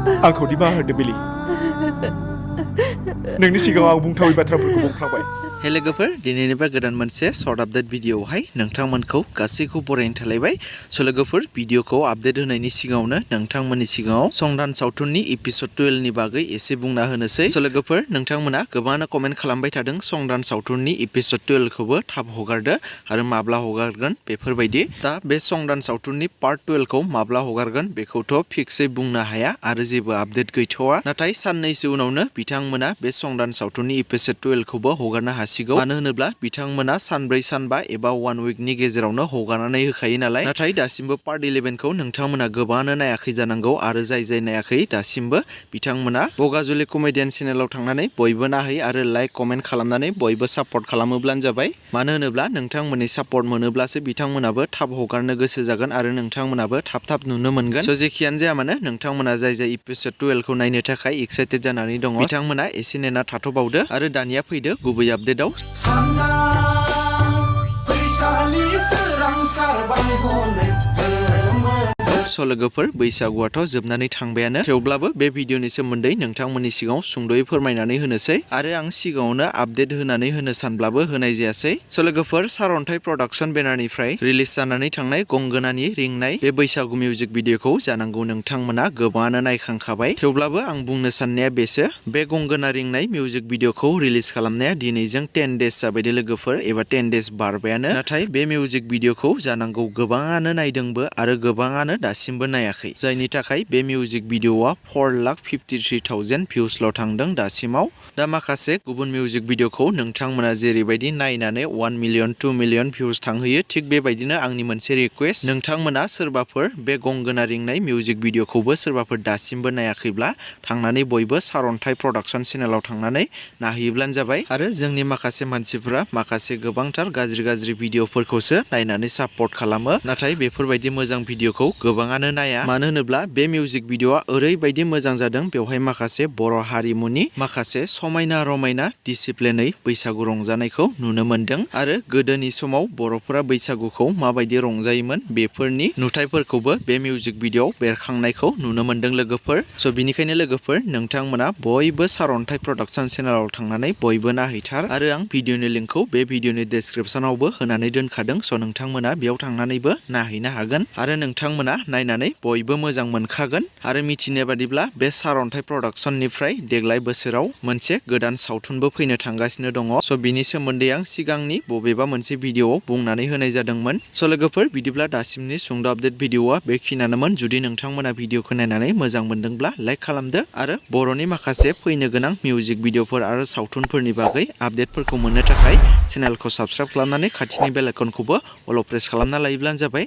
आंखौ निमाहा होदो बिलि नोंनि सिगाङाव आं बुंथावै बाथ्राफोरखौ बुंफ्लांबाय हे लोगोफोर दिनैनिफ्राय गोदान मोनसे सर्ट आपडेट भिडिअआवहाय नोंथांमोनखौ गासैखौ बरायनो थालायबाय स' लोगोफोर भिडिअखौ आपडेट होनायनि सिगाङावनो नोंथांमोननि सिगाङाव संदान सावथुननि एपिसड 12 नि बागै एसे बुंना होनोसै स' लोगोफोर नोंथांमोना गोबाङानो कमेन्ट खालामबाय थादों संदान सावथुननि एपिसड 12 खौबो थाब हगारदो आरो माब्ला हगारगोन बेफोरबायदि दा बे संदान सावथुननि पार्ट 12 खौ माब्ला हगारगोन बेखौथ' फिक्सै बुंनो हाया आरो जेबो आपडेट गैथ'वा नाथाय साननैसो उनावनो बिथांमोना बे संदान सावथुननि एपिसड 12 खौबो हगारनो हासिगौ मानो होनोब्ला बिथांमोना सानब्रै सानबा एबा 1 उइकनि गेजेरावनो हगारनानै होखायो नालाय नाथाय दासिमबो पार्ट 11 खौ नोंथांमोना गोबाङानो नायाखै जानांगौ आरो जाय नायाखै दासिमबो बिथांमोना बगाजुलि कमेडियान चेनेलाव थांनानै बयबो नाहै आरो लाइक कमेन्ट खालामनानै बयबो सापर्ट खालामोब्लानो जाबाय मानो होनोब्ला नोंथांमोननि सापर्ट मोनोब्लासो बिथांमोनाबो थाब हगारनो गोसो जागोन आरो नोंथांमोनाबो थाब नुनो मोनगोन स' जेखियानो जाया मानो नोंथांमोना जाय एपिसड 12 खौ नायनो थाखाय एक्साइटेड जानानै दङ बिथांमोना एसे नेना थाथ'बावदो आरो दानिया फैदो गुबै आपडेटआव स' लोगोफोर बैसागुआथ' जोबनानै थांबायानो थेवब्लाबो बे भिडिअनि सोमोन्दै नोंथांमोननि सिगाङाव सुंद'यै फोरमायनानै होनोसै आरो आं सिगाङावनो आपडेट होनानै होनो सानब्लाबो होनाय जायासै स' लोगोफोर सारअन्थाइ प्रडाक्सन बेनारनिफ्राय रिलिज जानानै थांनाय गंगोनानि रिंनाय बे बैसागु मिउजिक भिडिअखौ जानांगौ नोंथांमोना गोबाङानो नायखांखाबाय थेवब्लाबो आं बुंनो साननाया बेसो बे गंगोना रिंनाय मिउजिक भिडिअखौ रिलिज खालामनाया दिनैजों 10 डेज जाबाय लोगोफोर एबा 10 डेज बारबायानो नाथाय बे मिउजिक भिडिअखौ जानांगौ गोबाङानो नायदोंबो आरो गोबाङानो दासिमबो नायाखै जायनि थाखाय बे मिउजिक भिडिअआ 4,53,000 भिउसल' थांदों दासिमाव दा माखासे गुबुन मिउजिक भिडिअखौ नोंथांमोना जेरैबायदि नायनानै 1 मिलियन 2 मिलियन भिउस थांहोयो थिग बेबायदिनो आंनि मोनसे रिक्वेस्ट नोंथांमोना सोरबाफोर बे गंगोना रिंनाय मिउजिक भिडिअखौबो सोरबाफोर दासिमबो नायाखैब्ला थांनानै बयबो सारअन्थाइ प्रडाक्सन चेनेलाव थांनानै नायहैब्लानो जाबाय आरो जोंनि माखासे मानसिफोरा माखासे गोबांथार गाज्रि भिडिअफोरखौसो नायनानै सापर्ट खालामो नाथाय बेफोरबायदि मोजां भिडिअखौ गोबाङानो नाया मानो होनोब्ला बे मिउजिक भिडिअआ ओरैबायदि मोजां जादों बेवहाय माखासे बर' हारिमुनि माखासे समायना रमायना डिसिप्लिनै बैसागु रंजानायखौ नुनो मोन्दों आरो गोदोनि समाव बर'फोरा बैसागुखौ माबायदि रंजायोमोन बेफोरनि नुथायफोरखौबो बे मिउजिक भिडिअआव बेरखांनायखौ नुनो मोन्दों लोगोफोर स' बिनिखायनो लोगोफोर नोंथांमोना बयबो सारअन्थाइ प्रडाक्सन चेनेलाव थांनानै बयबो नायहैथार आरो आं भिडिअनि लिंकखौ बे भिडिअनि डेसक्रिपसनावबो होनानै दोनखादों स' नोंथांमोना बेयाव थांनानैबो नायहैनो हागोन आरो नोंथांमोना नायनानै बयबो मोजां मोनखागोन आरो मिथिनाय बादिब्ला बे सारअन्थाइ प्रडाक्सननिफ्राय देग्लाय बोसोराव मोनसे गोदान सावथुनबो फैनो थांगासिनो दङ स' बिनि सोमोन्दै आं सिगांनि बबेबा मोनसे भिडिअआव बुंनानै होनाय जादोंमोन स' लोगोफोर बिदिब्ला दासिमनि सुंद' आपडेट भिडिअआ बेखिनियानोमोन जुदि नोंथांमोना भिडिअखौ नायनानै मोजां मोनदोंब्ला लाइक खालामदो आरो बर'नि माखासे फैनो गोनां मिउजिक भिडिअफोर आरो सावथुनफोरनि बागै आपडेटफोरखौ मोननो थाखाय चेनेलखौ साबस्क्राइब खालामनानै खाथिनि बेल आइकनखौबो अल प्रेस खालामना लायोब्लानो जाबाय